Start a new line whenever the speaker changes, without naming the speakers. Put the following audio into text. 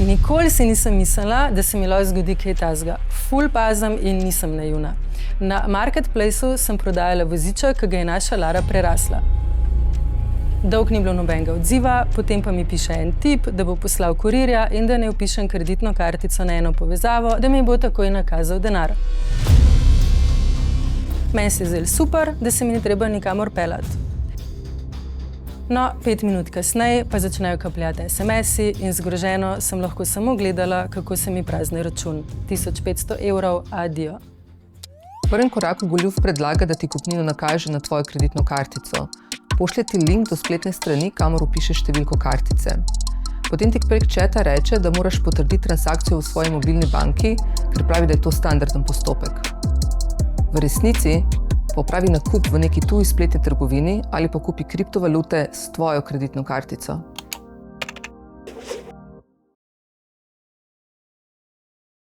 Nikoli si nisem mislila, da se mi lahko zgodi kaj takega. Ful pazim in nisem naivna. Na marketplaceu sem prodajala voziček, ki ga je naša Lara prerasla. Dolgo ni bilo nobenega odziva, potem pa mi piše en tip, da bo poslal kurirja in da ne vpišem kreditno kartico na eno povezavo, da mi bo takoj nakazal denar. Meni se je zdelo super, da se mi ni treba nikamor peljati. No, 5 minut kasneje pa začnejo kapljati SMS-i in zgroženo sem lahko samo gledala, kako se mi prazni račun. 1500 evrov, adijo.
V prvem koraku goljuf predlaga, da ti kupnino nakaže na tvojo kreditno kartico. Pošlje ti link do spletne strani, kamor vpišeš številko kartice. Potem ti prek četa reče, da moraš potrditi transakcijo v svoji mobilni banki, ker pravi, da je to standarden postopek. V resnici pa opravi nakup v neki tuji spletni trgovini ali pa kupi kriptovalute s tvojo kreditno kartico.